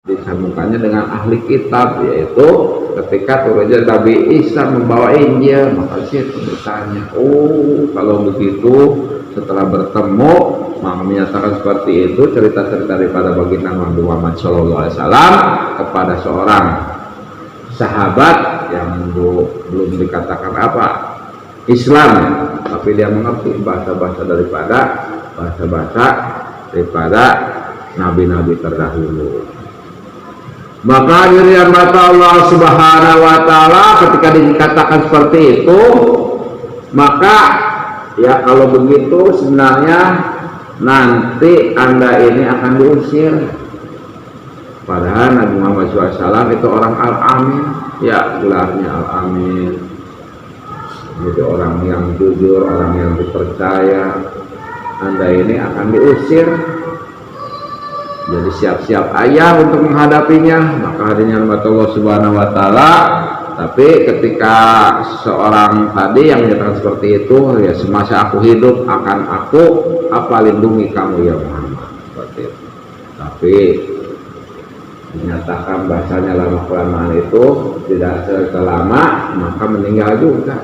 disambungkannya dengan ahli kitab, yaitu ketika turunnya Nabi Isa membawa Injil, maka situ bertanya, oh kalau begitu setelah bertemu maka menyatakan seperti itu cerita-cerita daripada baginda Nabi Muhammad SAW kepada seorang sahabat yang belum dikatakan apa Islam, tapi dia mengerti bahasa-bahasa daripada nabi-nabi terdahulu. Maka diri mata Allah Subhanahu wa taala ketika dikatakan seperti itu, maka ya kalau begitu sebenarnya nanti Anda ini akan diusir. Padahal Nabi Muhammad SAW itu orang Al-Amin, ya gelarnya Al-Amin. Jadi orang yang jujur, orang yang dipercaya. Anda ini akan diusir. Jadi siap-siap ayah untuk menghadapinya. Maka hadirin Allah Subhanahu wa taala. Tapi ketika seorang tadi yang menyatakan seperti itu, ya semasa aku hidup akan aku lindungi kamu ya Muhammad, seperti itu. Tapi dinyatakan bahasanya lama kelamaan itu tidak selama, maka meninggal juga.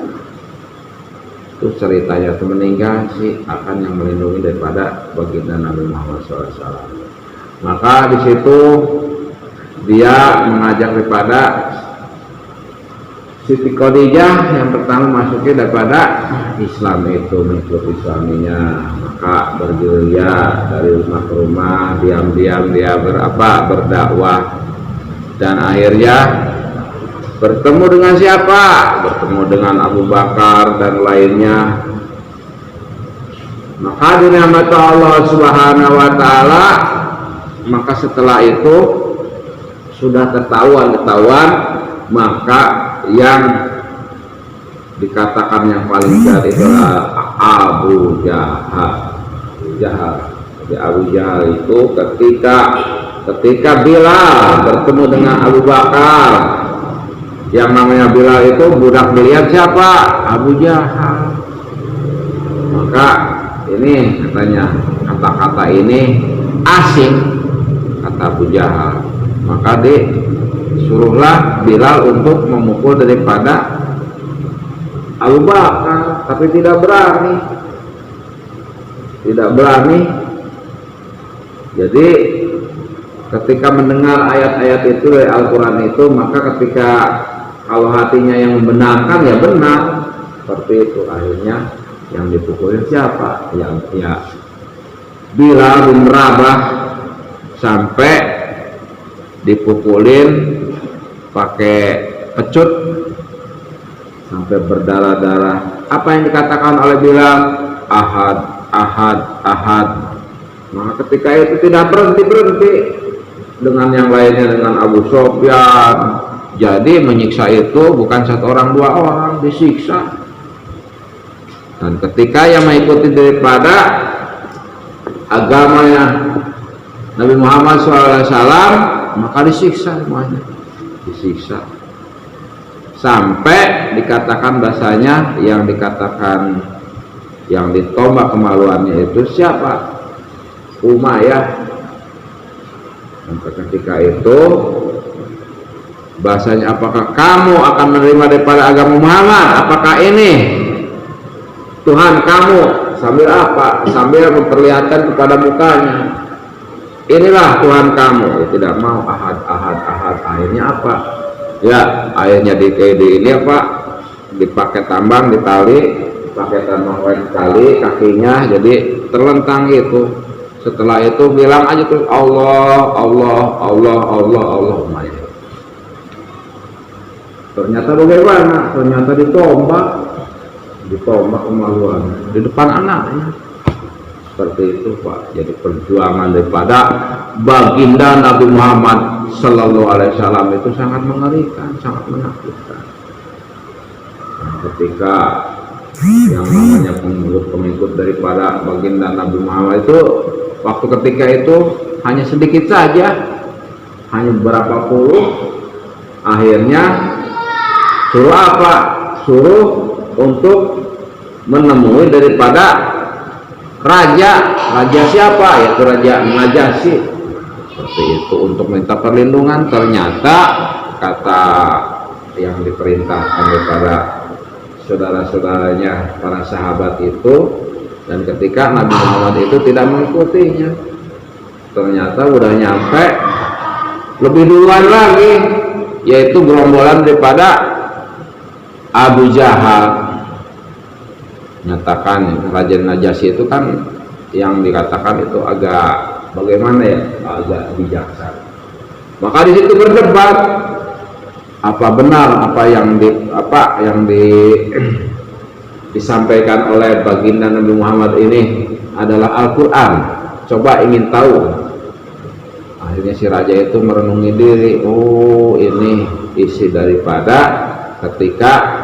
Itu ceritanya itu meninggal sih akan yang melindungi daripada baginda Nabi Muhammad SAW. Maka di situ dia mengajak daripada Siti Khadijah yang pertama masuknya daripada Islam itu mengikuti suaminya, maka bergerilya dari rumah ke rumah, diam-diam dia berdakwah dan akhirnya bertemu dengan siapa? Bertemu dengan Abu Bakar dan lainnya. Maka dinamata Allah Subhanahu wa taala, maka setelah itu sudah ketahuan, maka yang dikatakan yang paling jahat itu adalah Abu Jahal. Jadi Abu Jahal itu ketika Bilal bertemu dengan Abu Bakar, yang namanya Bilal itu budak belian siapa? Abu Jahal. Maka ini katanya kata-kata ini asing, kata Abu Jahal. Maka disuruhlah Bilal untuk memukul daripada Abu Bakar, tapi tidak berani. Jadi ketika mendengar ayat-ayat itu dari Al-Quran itu, maka ketika kalau hatinya yang membenarkan ya benar, seperti itu. Akhirnya yang dipukulin siapa? Ya Bilal bin Rabah, sampai dipukulin pakai pecut sampai berdarah-darah. Apa yang dikatakan oleh Bilal? Ahad. Maka ketika itu tidak berhenti dengan yang lainnya, dengan Abu Sofyan. Jadi menyiksa itu bukan satu orang dua orang, disiksa. Dan ketika yang mengikuti daripada agamanya Nabi Muhammad SAW, maka disiksa semuanya, sampai dikatakan bahasanya yang ditombak kemaluannya itu siapa? Umayyah. Sampai ketika itu bahasanya, apakah kamu akan menerima daripada agama Muhammad? Apakah ini Tuhan kamu? Sambil apa? Sambil memperlihatkan kepada mukanya, inilah Tuhan kamu. Ya, tidak mau. Ahad. Akhirnya apa? Ya akhirnya di ini apa? Dipakai tambang, ditali, pakai tambang tali kakinya, jadi terlentang gitu. Setelah itu bilang aja tuh Allah. Ternyata bagaimana? Ternyata ditombak kemaluan di depan anaknya. Seperti itu Pak. Jadi perjuangan daripada baginda Nabi Muhammad Sallallahu Alaihi Wasallam itu sangat mengerikan, sangat menakutkan. Nah, ketika yang namanya pengikut daripada baginda Nabi Muhammad itu, waktu ketika itu hanya sedikit saja, hanya beberapa puluh. Akhirnya suruh apa? Suruh untuk menemui daripada raja siapa? Yaitu Raja Najasyi. seperti itu untuk minta perlindungan. Ternyata kata yang diperintahkan kepada saudara-saudaranya para sahabat itu, dan ketika Nabi Muhammad itu tidak mengikutinya, ternyata udah nyampe lebih duluan lagi, yaitu gerombolan daripada Abu Jahal. Nyatakan Raja Najasyi itu kan yang dikatakan itu agak bagaimana ya, agak bijaksana. Maka di situ berdebat, apa benar apa yang disampaikan oleh baginda Nabi Muhammad ini adalah Al-Quran. Coba ingin tahu. Akhirnya si raja itu merenungi diri, oh ini isi daripada ketika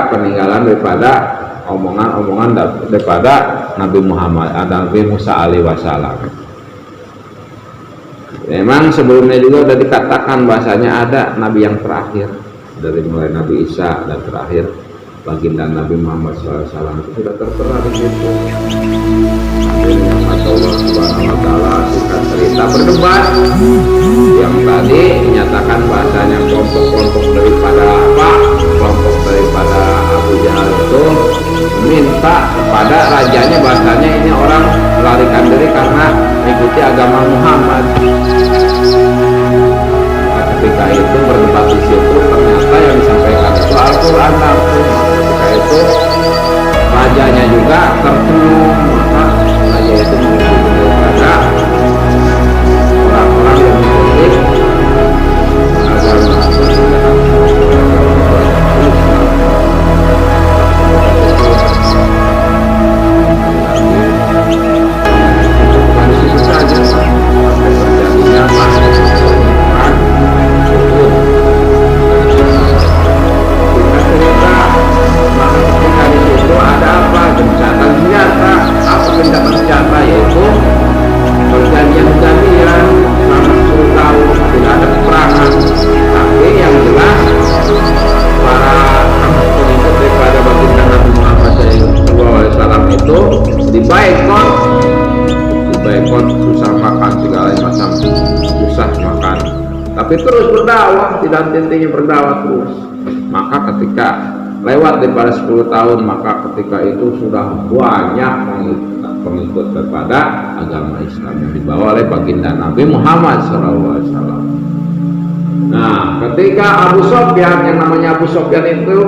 peninggalan daripada omongan-omongan daripada Nabi Muhammad, Nabi Musa alaihi wasallam. Memang sebelumnya juga sudah dikatakan bahasanya ada nabi yang terakhir, dari mulai Nabi Isa dan terakhir baginda Nabi Muhammad SAW, itu sudah tertera di situ. Akhirnya Allah Subhanahu wa Ta'ala singkat cerita berdebat, yang tadi menyatakan bahasanya kelompok daripada Abu Jahal itu minta kepada rajanya bahasanya ini orang melarikan diri karena mengikuti agama Muhammad. Ketika itu berdebat di situ, ternyata yang disampaikan itu Al-Quran langsung. Ketika itu rajanya juga tersenyum, maka raja itu mengikuti kepada orang-orang yang mengikuti agama dibaikot, susah makan, segala macam susah makan, tapi terus berdakwah, tidak henti-hentinya berdakwah terus. Maka ketika lewat daripada 10 tahun, maka ketika itu sudah banyak pengikut kepada agama Islam yang dibawa oleh baginda Nabi Muhammad SAW. Nah, ketika Abu Sufyan, yang namanya Abu Sufyan itu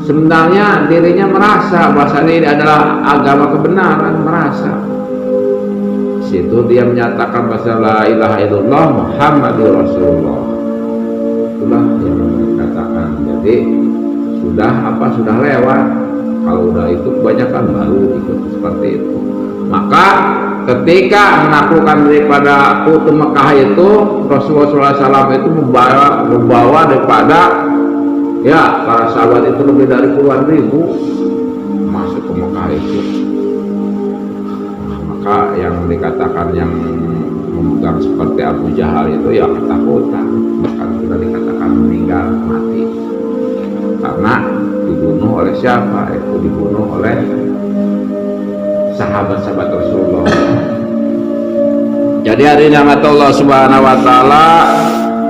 sebenarnya dirinya merasa bahasanya ini adalah agama kebenaran, merasa. Situ dia menyatakan bahasa la ilaha illallah Muhammadur Rasulullah. Itulah yang dikatakan. Jadi sudah lewat. Kalau udah itu kebanyakan baru ikut seperti itu. Maka ketika menaklukkan daripada Kota Mekah itu, Rasulullah SAW itu membawa daripada para sahabat itu lebih dari puluhan ribu masuk ke Mekah itu. Maka yang dikatakan yang memegang seperti Abu Jahal itu ya ketakutan, bahkan sudah dikatakan meninggal mati karena dibunuh oleh siapa? Itu dibunuh oleh sahabat-sahabat Rasulullah. Jadi hari ini Allah Subhanahu wa Ta'ala,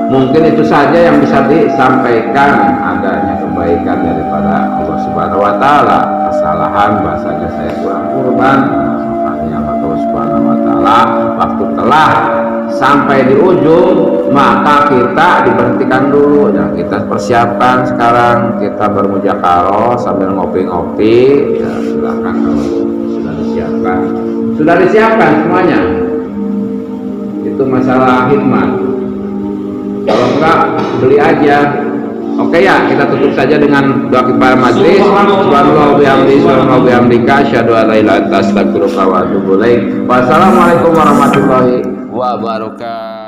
mungkin itu saja yang bisa disampaikan, adanya kebaikan daripada Allah Subhanahu wa Ta'ala. Kesalahan bahasanya saya kurang kurban, makanya Allah Subhanahu wa Ta'ala waktu telah sampai di ujung, maka kita diberhentikan dulu dan kita persiapkan sekarang, kita bermujakarah sambil ngopi-ngopi. Ya silakan kalau sudah disiapkan semuanya. Itu masalah khidmat. Kalau enggak beli aja. Oke ya, kita tutup saja dengan doa kifarat majlis. Subhanallah wa bihamdika asyhadu an la ilaha illa anta astaghfiruka wa atubu ilaik. Wassalamualaikum warahmatullahi wabarakatuh.